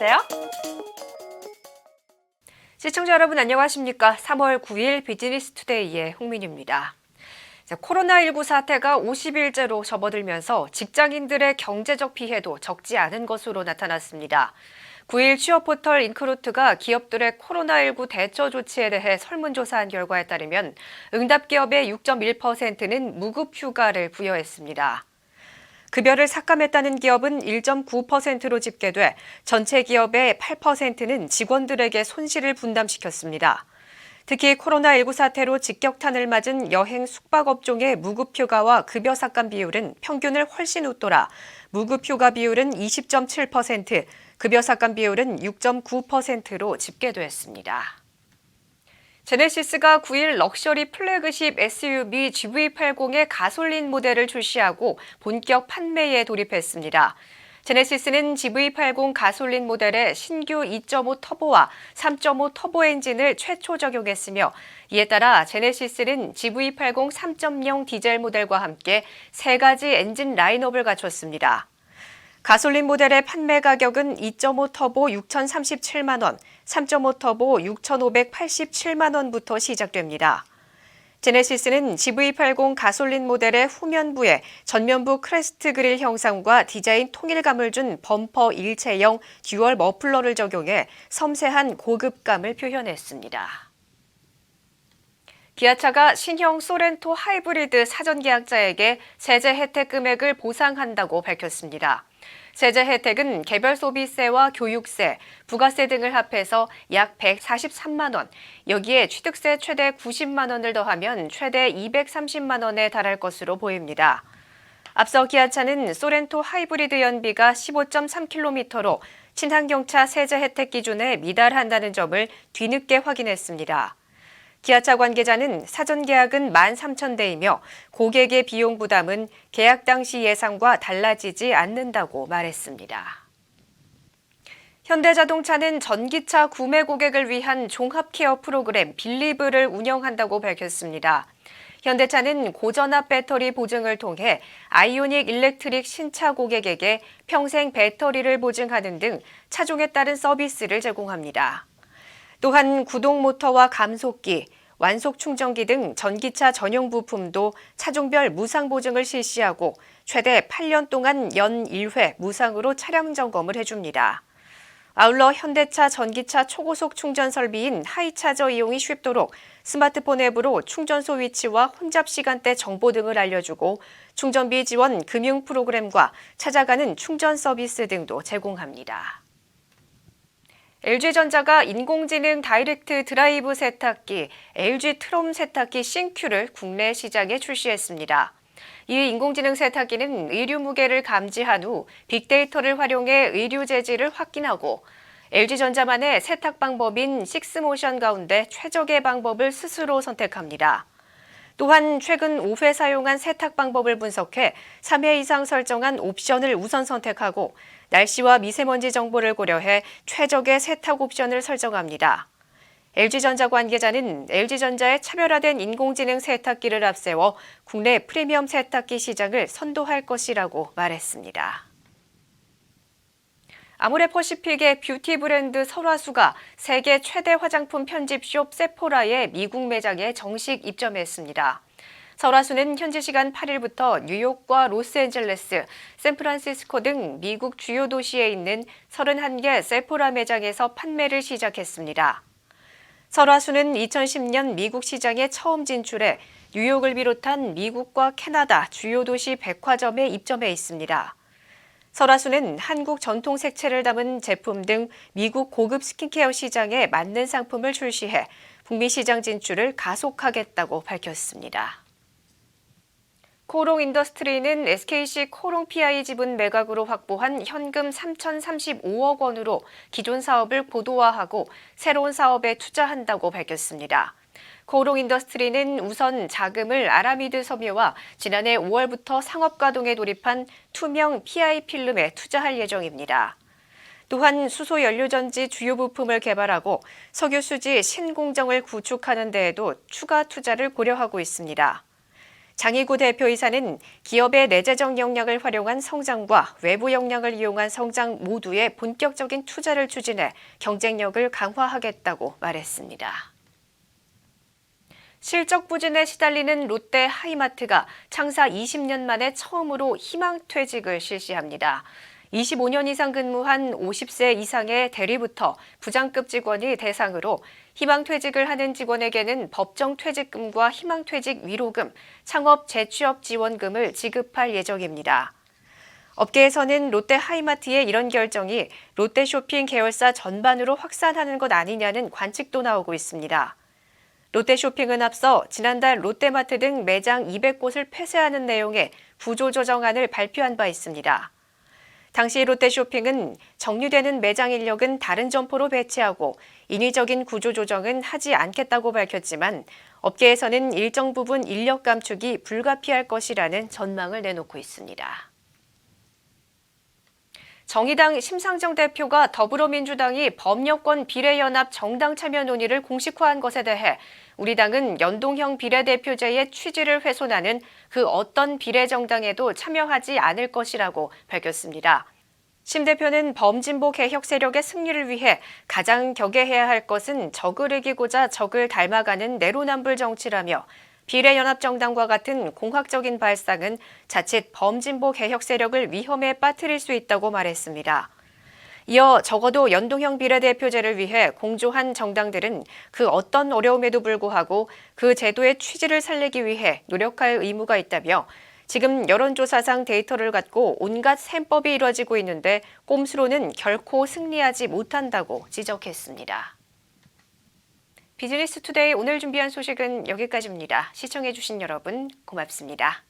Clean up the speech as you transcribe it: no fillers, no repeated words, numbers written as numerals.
안녕하세요. 시청자 여러분 안녕하십니까? 3월 9일 비즈니스 투데이의 홍민유입니다. 코로나19 사태가 50일째로 접어들면서 직장인들의 경제적 피해도 적지 않은 것으로 나타났습니다. 9일 취업 포털 인크루트가 기업들의 코로나19 대처 조치에 대해 설문조사한 결과에 따르면 응답 기업의 6.1%는 무급 휴가를 부여했습니다. 급여를 삭감했다는 기업은 1.9%로 집계돼 전체 기업의 8%는 직원들에게 손실을 분담시켰습니다. 특히 코로나19 사태로 직격탄을 맞은 여행 숙박업종의 무급휴가와 급여 삭감 비율은 평균을 훨씬 웃돌아 무급휴가 비율은 20.7%, 급여 삭감 비율은 6.9%로 집계됐습니다. 제네시스가 9일 럭셔리 플래그십 SUV GV80의 가솔린 모델을 출시하고 본격 판매에 돌입했습니다. 제네시스는 GV80 가솔린 모델에 신규 2.5 터보와 3.5 터보 엔진을 최초 적용했으며 이에 따라 제네시스는 GV80 3.0 디젤 모델과 함께 3가지 엔진 라인업을 갖췄습니다. 가솔린 모델의 판매 가격은 2.5 터보 6,037만 원, 3.5 터보 6,587만 원부터 시작됩니다. 제네시스는 GV80 가솔린 모델의 후면부에 전면부 크레스트 그릴 형상과 디자인 통일감을 준 범퍼 일체형 듀얼 머플러를 적용해 섬세한 고급감을 표현했습니다. 기아차가 신형 소렌토 하이브리드 사전 계약자에게 세제 혜택 금액을 보상한다고 밝혔습니다. 세제 혜택은 개별 소비세와 교육세, 부가세 등을 합해서 약 143만 원, 여기에 취득세 최대 90만 원을 더하면 최대 230만 원에 달할 것으로 보입니다. 앞서 기아차는 소렌토 하이브리드 연비가 15.3km로 친환경차 세제 혜택 기준에 미달한다는 점을 뒤늦게 확인했습니다. 기아차 관계자는 사전 계약은 13,000대이며 고객의 비용 부담은 계약 당시 예상과 달라지지 않는다고 말했습니다. 현대자동차는 전기차 구매 고객을 위한 종합 케어 프로그램 빌리브를 운영한다고 밝혔습니다. 현대차는 고전압 배터리 보증을 통해 아이오닉 일렉트릭 신차 고객에게 평생 배터리를 보증하는 등 차종에 따른 서비스를 제공합니다. 또한 구동 모터와 감속기, 완속 충전기 등 전기차 전용 부품도 차종별 무상 보증을 실시하고 최대 8년 동안 연 1회 무상으로 차량 점검을 해줍니다. 아울러 현대차 전기차 초고속 충전 설비인 하이차저 이용이 쉽도록 스마트폰 앱으로 충전소 위치와 혼잡 시간대 정보 등을 알려주고 충전비 지원 금융 프로그램과 찾아가는 충전 서비스 등도 제공합니다. LG전자가 인공지능 다이렉트 드라이브 세탁기 LG 트롬 세탁기 싱큐를 국내 시장에 출시했습니다. 이 인공지능 세탁기는 의류 무게를 감지한 후 빅데이터를 활용해 의류 재질을 확인하고 LG전자만의 세탁 방법인 식스모션 가운데 최적의 방법을 스스로 선택합니다. 또한 최근 5회 사용한 세탁 방법을 분석해 3회 이상 설정한 옵션을 우선 선택하고 날씨와 미세먼지 정보를 고려해 최적의 세탁 옵션을 설정합니다. LG전자 관계자는 LG전자의 차별화된 인공지능 세탁기를 앞세워 국내 프리미엄 세탁기 시장을 선도할 것이라고 말했습니다. 아모레퍼시픽의 뷰티 브랜드 설화수가 세계 최대 화장품 편집숍 세포라의 미국 매장에 정식 입점했습니다. 설화수는 현지 시간 8일부터 뉴욕과 로스앤젤레스, 샌프란시스코 등 미국 주요 도시에 있는 31개 세포라 매장에서 판매를 시작했습니다. 설화수는 2010년 미국 시장에 처음 진출해 뉴욕을 비롯한 미국과 캐나다 주요 도시 백화점에 입점해 있습니다. 설화수는 한국 전통 색채를 담은 제품 등 미국 고급 스킨케어 시장에 맞는 상품을 출시해 북미 시장 진출을 가속하겠다고 밝혔습니다. 코롱 인더스트리는 SKC 코롱 PI 지분 매각으로 확보한 현금 3,035억 원으로 기존 사업을 고도화하고 새로운 사업에 투자한다고 밝혔습니다. 코롱 인더스트리는 우선 자금을 아라미드 섬유와 지난해 5월부터 상업 가동에 돌입한 투명 PI 필름에 투자할 예정입니다. 또한 수소 연료전지 주요 부품을 개발하고 석유 수지 신공정을 구축하는 데에도 추가 투자를 고려하고 있습니다. 장희구 대표이사는 기업의 내재적 역량을 활용한 성장과 외부 역량을 이용한 성장 모두의 본격적인 투자를 추진해 경쟁력을 강화하겠다고 말했습니다. 실적 부진에 시달리는 롯데 하이마트가 창사 20년 만에 처음으로 희망퇴직을 실시합니다. 25년 이상 근무한 50세 이상의 대리부터 부장급 직원이 대상으로 희망퇴직을 하는 직원에게는 법정퇴직금과 희망퇴직 위로금, 창업 재취업 지원금을 지급할 예정입니다. 업계에서는 롯데 하이마트의 이런 결정이 롯데쇼핑 계열사 전반으로 확산하는 것 아니냐는 관측도 나오고 있습니다. 롯데쇼핑은 앞서 지난달 롯데마트 등 매장 200곳을 폐쇄하는 내용의 구조조정안을 발표한 바 있습니다. 당시 롯데쇼핑은 정리되는 매장 인력은 다른 점포로 배치하고 인위적인 구조조정은 하지 않겠다고 밝혔지만 업계에서는 일정 부분 인력 감축이 불가피할 것이라는 전망을 내놓고 있습니다. 정의당 심상정 대표가 더불어민주당이 범여권 비례연합 정당 참여 논의를 공식화한 것에 대해 우리 당은 연동형 비례대표제의 취지를 훼손하는 그 어떤 비례정당에도 참여하지 않을 것이라고 밝혔습니다. 심 대표는 범진보 개혁 세력의 승리를 위해 가장 경계해야 할 것은 적을 이기고자 적을 닮아가는 내로남불 정치라며 비례연합정당과 같은 공학적인 발상은 자칫 범진보 개혁 세력을 위험에 빠뜨릴 수 있다고 말했습니다. 이어 적어도 연동형 비례대표제를 위해 공조한 정당들은 그 어떤 어려움에도 불구하고 그 제도의 취지를 살리기 위해 노력할 의무가 있다며 지금 여론조사상 데이터를 갖고 온갖 셈법이 이뤄지고 있는데 꼼수로는 결코 승리하지 못한다고 지적했습니다. 비즈니스 투데이 오늘 준비한 소식은 여기까지입니다. 시청해주신 여러분 고맙습니다.